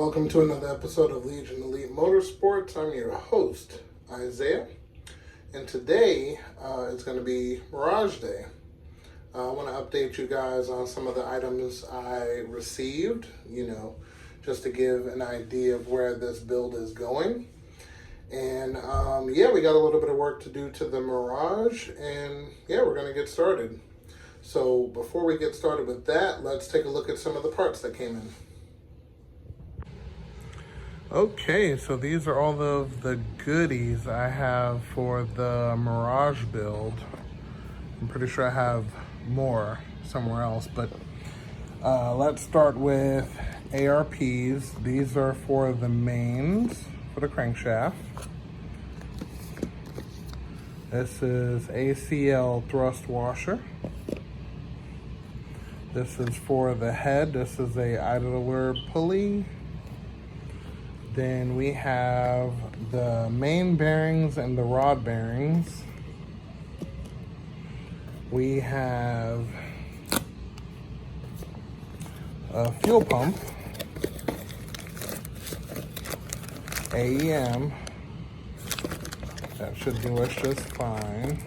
Welcome to another episode of Legion Elite Motorsports. I'm your host, Isaiah, and today it's going to be Mirage Day. I want to update you guys on some of the items I received, just to give an idea of where this build is going. And we got a little bit of work to do to the Mirage, and we're going to get started. So before we get started with that, let's take a look at some of the parts that came in. Okay, so these are all of the goodies I have for the Mirage build. I'm pretty sure I have more somewhere else, but let's start with ARPs. These are for the mains for the crankshaft. This is ACL thrust washer. This is for the head. This is a idler pulley. Then we have the main bearings and the rod bearings. We have a fuel pump, AEM. That should do us just fine.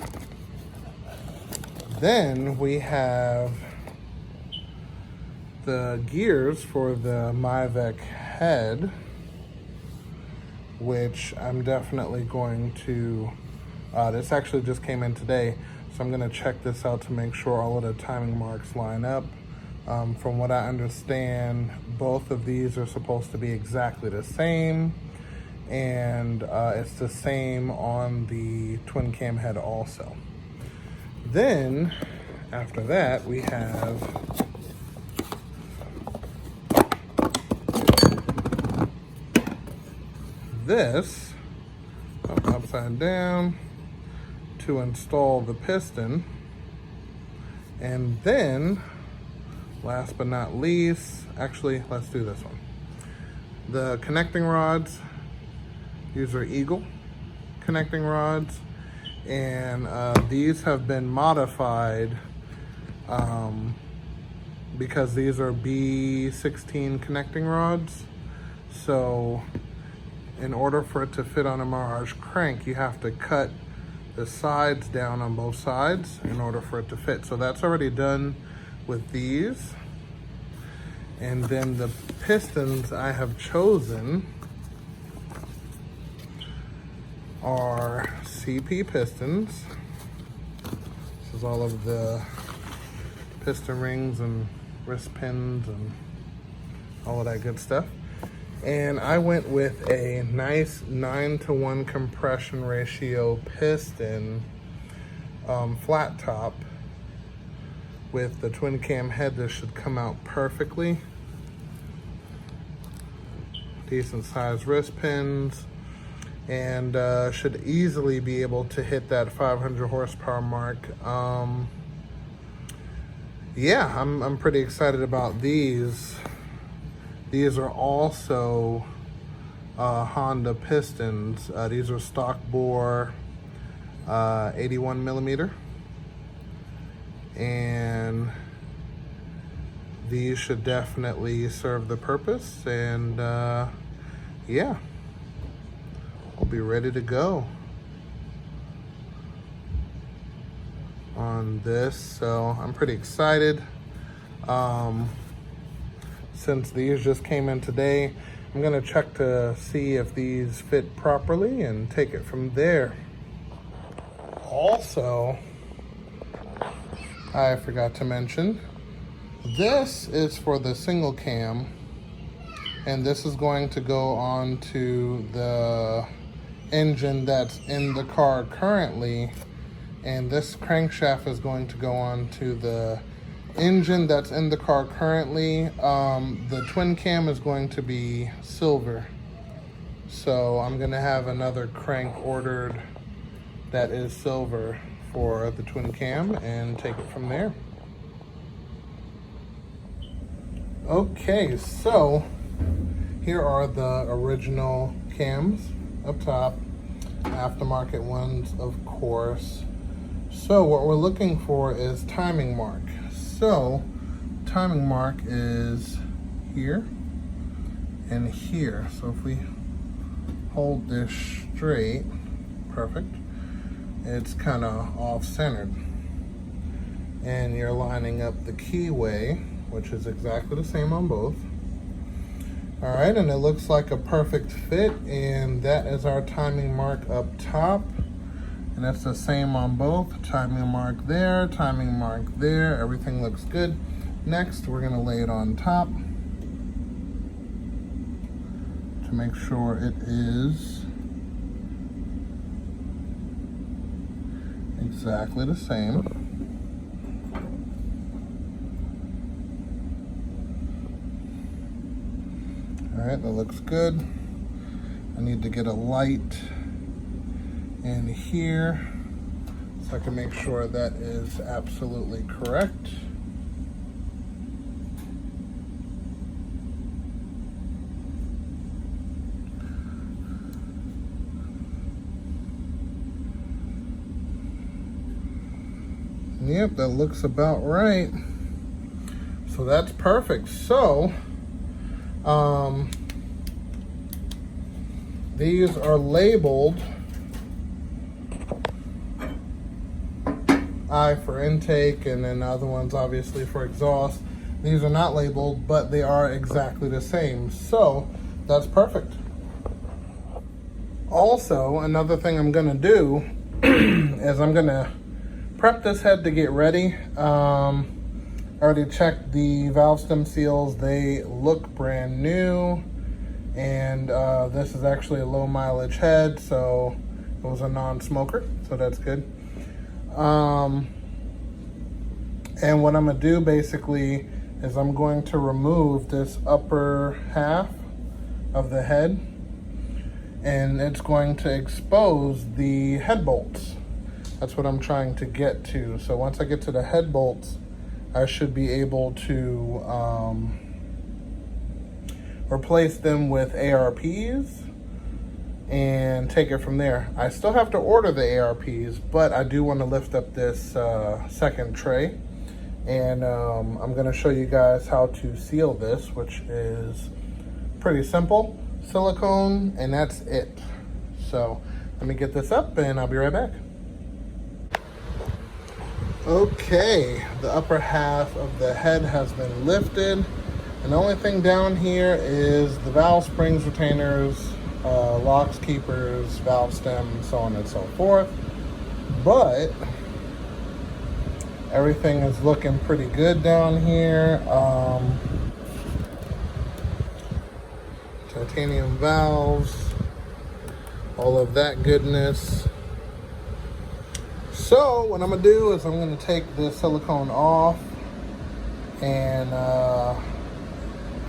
Then we have the gears for the Myvec head, which I'm definitely going to, this actually just came in today, so I'm gonna check this out to make sure all of the timing marks line up. From what I understand, both of these are supposed to be exactly the same, and it's the same on the twin cam head also. Then, after that, we have this upside down to install the piston. And then, last but not least, actually, let's do this one. The connecting rods. These are Eagle connecting rods, and these have been modified because these are B16 connecting rods. So in order for it to fit on a Mirage crank, you have to cut the sides down on both sides in order for it to fit. So that's already done with these. And then the pistons I have chosen are CP pistons. This is all of the piston rings and wrist pins and all of that good stuff. And I went with a nice 9-to-1 compression ratio piston, flat top with the twin cam head. This should come out perfectly. Decent sized wrist pins, and should easily be able to hit that 500 horsepower mark. I'm pretty excited about these. These are also Honda pistons. These are stock bore 81 millimeter. And these should definitely serve the purpose. And we'll be ready to go on this. So I'm pretty excited. Since these just came in today, I'm gonna check to see if these fit properly and take it from there. Also, I forgot to mention, this is for the single cam, and this is going to go on to the engine that's in the car currently, and this crankshaft is going to go on to the engine that's in the car currently. The twin cam is going to be silver, so I'm gonna have another crank ordered that is silver for the twin cam and take it from there. Okay, so here are the original cams up top, aftermarket ones of course. So what we're looking for is timing mark. So timing mark is here, and here. So if we hold this straight, perfect, it's kind of off-centered. And you're lining up the keyway, which is exactly the same on both. All right, and it looks like a perfect fit, and that is our timing mark up top. And that's the same on both. Timing mark there, timing mark there. Everything looks good. Next, we're gonna lay it on top to make sure it is exactly the same. All right, that looks good. I need to get a light in here so I can make sure that is absolutely correct. Yep, that looks about right. So that's perfect. So these are labeled I for intake, and then the other ones obviously for exhaust. These are not labeled, but they are exactly the same. So that's perfect. Also, another thing I'm gonna do is I'm gonna prep this head to get ready. I already checked the valve stem seals. They look brand new. And this is actually a low mileage head, so it was a non-smoker, so that's good. And what I'm gonna do basically is I'm going to remove this upper half of the head, and it's going to expose the head bolts. That's what I'm trying to get to. So once I get to the head bolts, I should be able to replace them with ARPs and take it from there. I still have to order the ARPs, but I do want to lift up this second tray, and I'm going to show you guys how to seal this, which is pretty simple. Silicone, and that's it. So let me get this up and I'll be right back. Okay, the upper half of the head has been lifted. And the only thing down here is the valve springs, retainers, locks, keepers, valve stem, so on and so forth. But everything is looking pretty good down here. Titanium valves, all of that goodness. So what I'm gonna do is I'm gonna take the silicone off and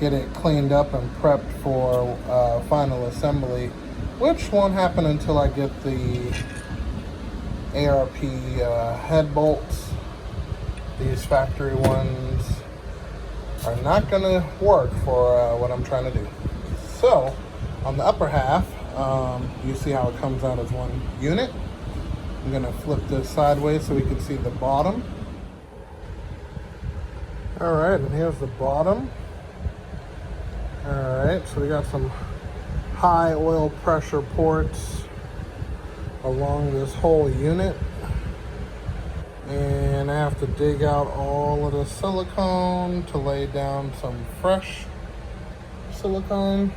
get it cleaned up and prepped for final assembly, which won't happen until I get the ARP head bolts. These factory ones are not gonna work for what I'm trying to do. So on the upper half, you see how it comes out as one unit. I'm gonna flip this sideways so we can see the bottom. All right, and here's the bottom. All right, so we got some high oil pressure ports along this whole unit. And I have to dig out all of the silicone to lay down some fresh silicone.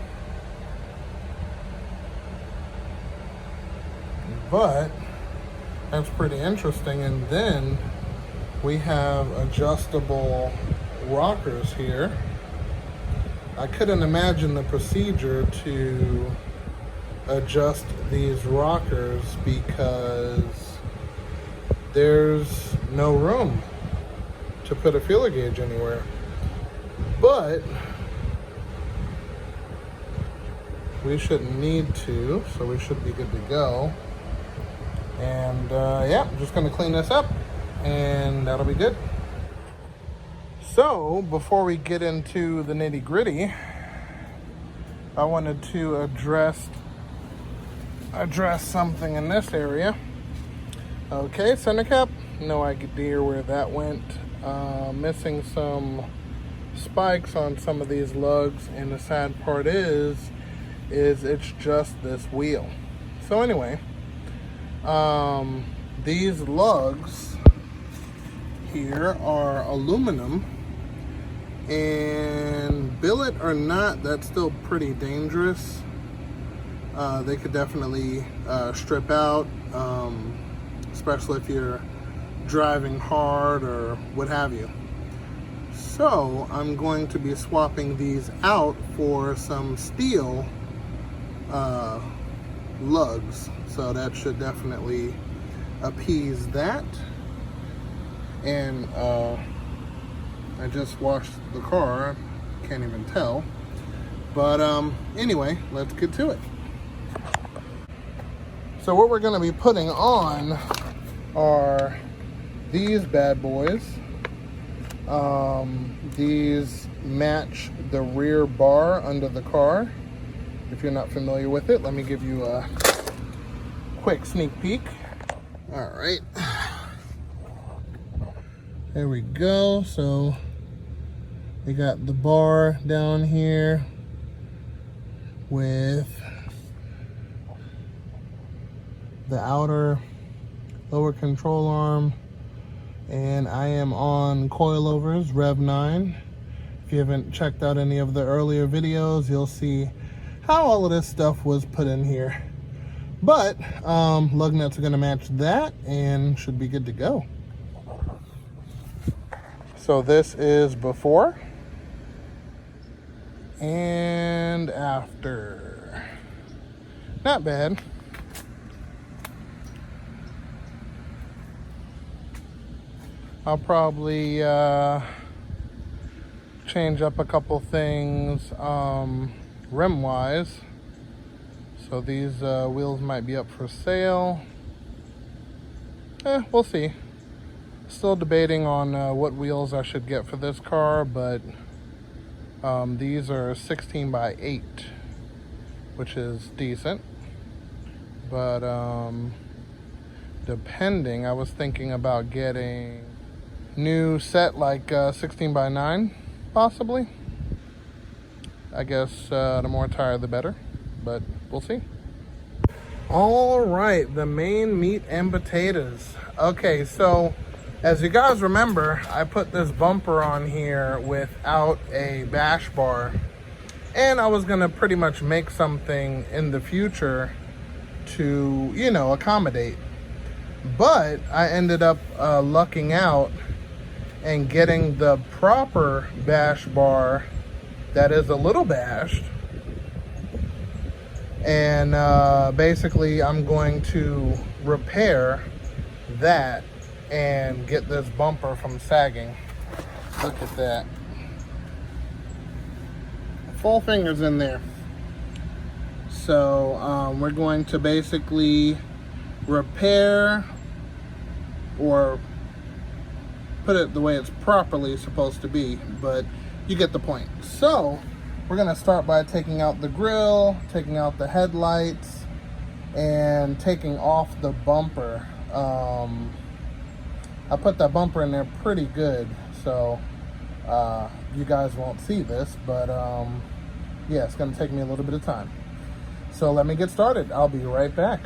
But that's pretty interesting. And then we have adjustable rockers here. I couldn't imagine the procedure to adjust these rockers because there's no room to put a feeler gauge anywhere. But we shouldn't need to, so we should be good to go. And yeah, I'm just gonna clean this up and that'll be good. So before we get into the nitty gritty, I wanted to address something in this area. Okay, center cap, no idea where that went. Missing some spikes on some of these lugs, and the sad part is it's just this wheel. So anyway, these lugs here are aluminum, and billet or not, that's still pretty dangerous. They could definitely strip out, especially if you're driving hard or what have you. So I'm going to be swapping these out for some steel lugs. So that should definitely appease that. And I just washed the car, can't even tell. But anyway, let's get to it. So what we're gonna be putting on are these bad boys. These match the rear bar under the car. If you're not familiar with it, let me give you a quick sneak peek. All right, there we go. So we got the bar down here with the outer lower control arm, and I am on coilovers Rev 9. If you haven't checked out any of the earlier videos, you'll see how all of this stuff was put in here. But lug nuts are going to match that and should be good to go. So this is before and after. Not bad. I'll probably change up a couple things rim-wise. So these wheels might be up for sale. We'll see. Still debating on what wheels I should get for this car, but these are 16 by 8, which is decent. But depending, I was thinking about getting new set like 16 by 9, possibly. I guess the more tire the better, but we'll see. All right, the main meat and potatoes. Okay, so as you guys remember, I put this bumper on here without a bash bar, and I was gonna pretty much make something in the future to, you know, accommodate. But I ended up lucking out and getting the proper bash bar that is a little bashed. And basically I'm going to repair that and get this bumper from sagging. Look at that. Full fingers in there. So we're going to basically repair, or put it the way it's properly supposed to be, but you get the point. So we're gonna start by taking out the grill, taking out the headlights, and taking off the bumper. I put that bumper in there pretty good, so you guys won't see this, but yeah, it's gonna take me a little bit of time. So let me get started. I'll be right back.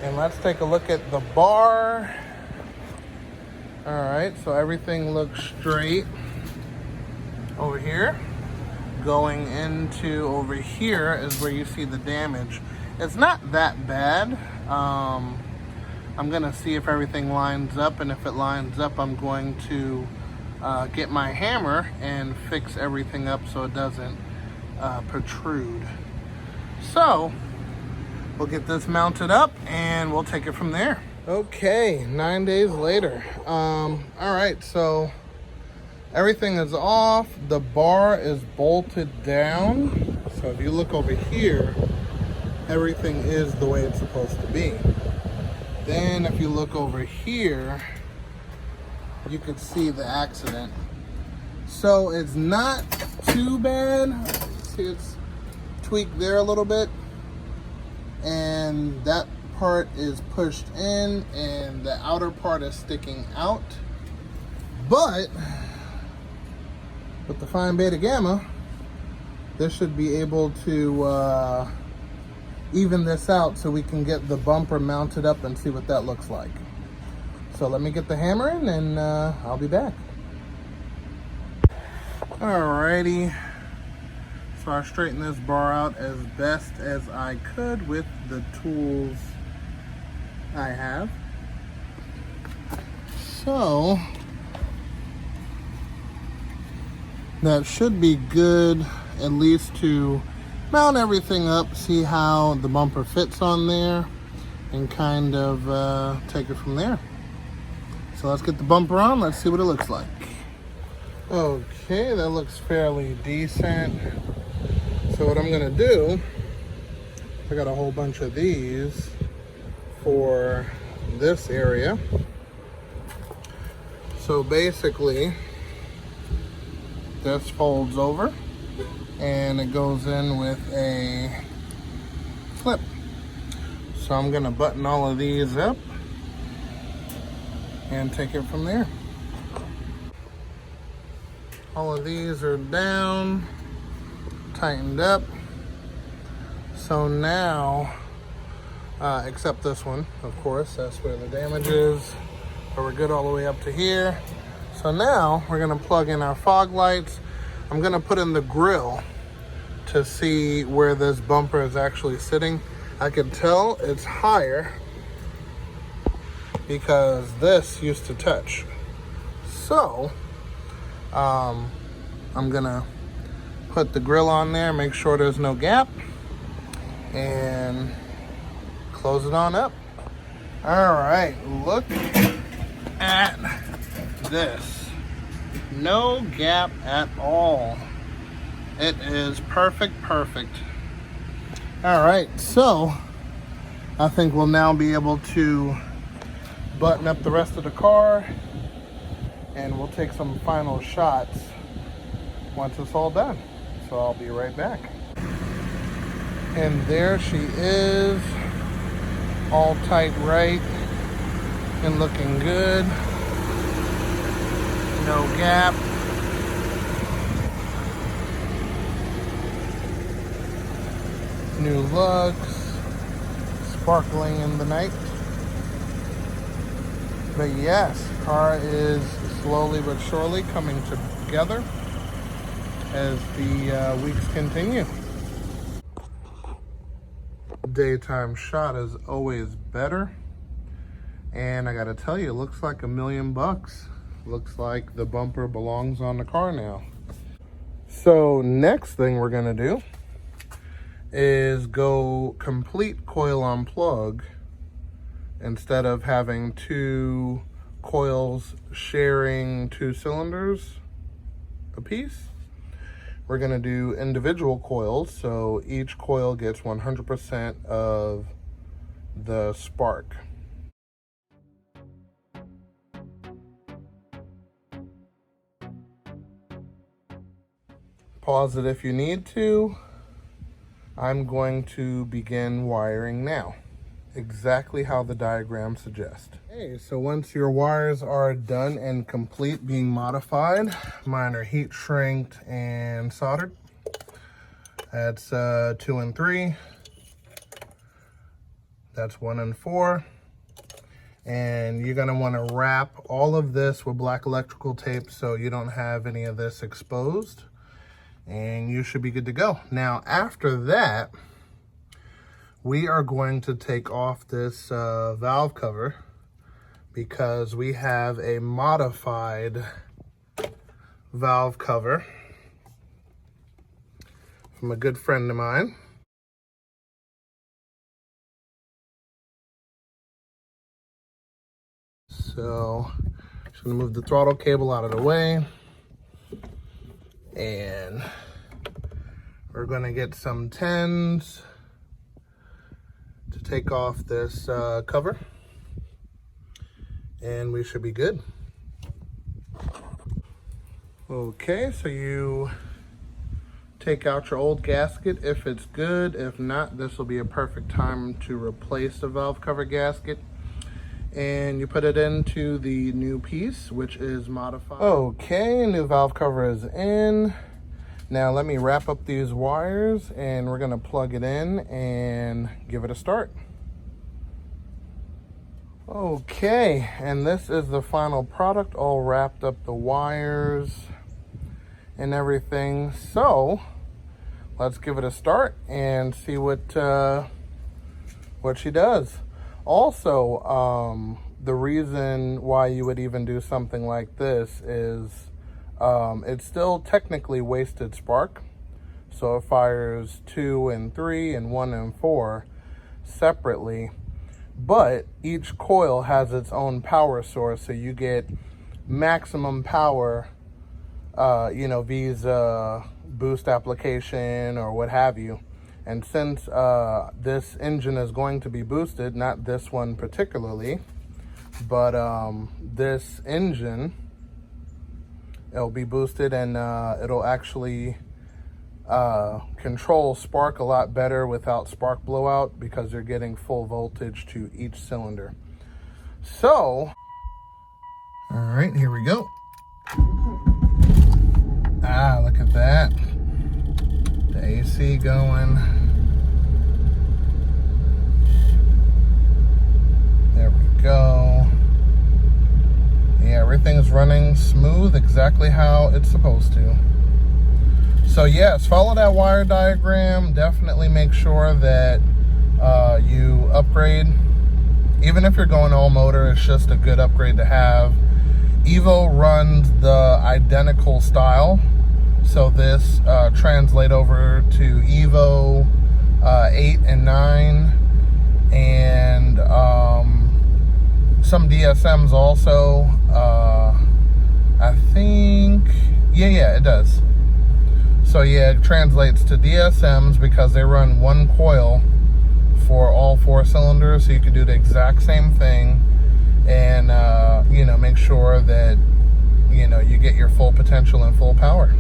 And let's take a look at the bar. All right, so everything looks straight over here. Going into over here is where you see the damage. It's not that bad. I'm gonna see if everything lines up, and if it lines up, I'm going to get my hammer and fix everything up so it doesn't protrude. So we'll get this mounted up and we'll take it from there. Okay, 9 days later. All right, so everything is off. The bar is bolted down. So if you look over here, everything is the way it's supposed to be. Then if you look over here, you could see the accident. So it's not too bad. See, it's tweaked there a little bit. And that part is pushed in and the outer part is sticking out. But With the fine beta gamma, this should be able to even this out so we can get the bumper mounted up and see what that looks like. So let me get the hammer in and I'll be back. Alrighty, so I straightened this bar out as best as I could with the tools I have. So that should be good, at least to mount everything up, see how the bumper fits on there, and kind of take it from there. So let's get the bumper on, let's see what it looks like. Okay, that looks fairly decent. So what I'm gonna do, I got a whole bunch of these for this area. So basically, this folds over and it goes in with a clip. So I'm gonna button all of these up and take it from there. All of these are down, tightened up. So now, except this one, of course, that's where the damage is. But we're good all the way up to here. So now we're gonna plug in our fog lights. I'm gonna put in the grill to see where this bumper is actually sitting. I can tell it's higher because this used to touch. So, I'm gonna put the grill on there, make sure there's no gap, and close it on up. All right, look at this. No gap at all. It is perfect. All right, so I think we'll now be able to button up the rest of the car, and we'll take some final shots once it's all done. So I'll be right back. And there she is, all tight right and looking good. No gap. New lugs, sparkling in the night. But yes, car is slowly but surely coming together as the weeks continue. Daytime shot is always better. And I gotta tell you, it looks like $1 million. Looks like the bumper belongs on the car now. So next thing we're gonna do is go complete coil unplug instead of having two coils sharing 2 cylinders a piece. We're gonna do individual coils, so each coil gets 100% of the spark. Pause it if you need to. I'm going to begin wiring now, exactly how the diagram suggests. Okay, so once your wires are done and complete being modified, mine are heat shrinked and soldered. That's 2 and 3. That's 1 and 4. And you're gonna wanna wrap all of this with black electrical tape so you don't have any of this exposed. And you should be good to go. Now, after that, we are going to take off this valve cover because we have a modified valve cover from a good friend of mine. So, just gonna move the throttle cable out of the way. And we're gonna get some 10s to take off this cover, and we should be good. Okay, so you take out your old gasket if it's good. If not, this will be a perfect time to replace the valve cover gasket. and you put it into the new piece, which is modified. Okay, new valve cover is in. Now let me wrap up these wires and we're gonna plug it in and give it a start. Okay, and this is the final product, all wrapped up, the wires and everything. So let's give it a start and see what she does. Also, the reason why you would even do something like this is it's still technically wasted spark. So it fires 2 and 3 and 1 and 4 separately. But each coil has its own power source, so you get maximum power, via boost application or what have you. And since this engine is going to be boosted, not this one particularly, but this engine, it'll be boosted and it'll actually control spark a lot better without spark blowout because you're getting full voltage to each cylinder. So, all right, here we go. Ah, look at that. The AC going. There we go. Yeah, everything's running smooth, exactly how it's supposed to. So yes, follow that wire diagram. Definitely make sure that you upgrade. Even if you're going all motor, it's just a good upgrade to have. Evo runs the identical style. So this translate over to Evo 8 and 9. And some DSMs also. I think, yeah, it does. So yeah, it translates to DSMs because they run one coil for all 4 cylinders, so you can do the exact same thing and make sure that you get your full potential and full power.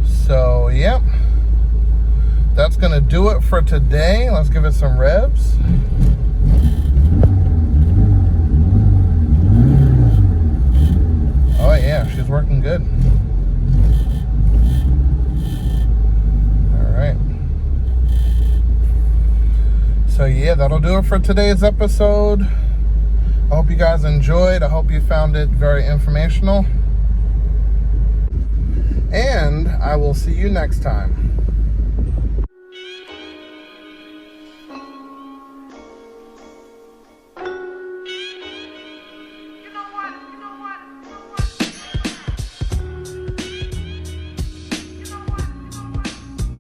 So yep, that's gonna do it for today. Let's give it some revs. Oh yeah, she's working good. So yeah, that'll do it for today's episode. I hope you guys enjoyed. I hope you found it very informational. And I will see you next time.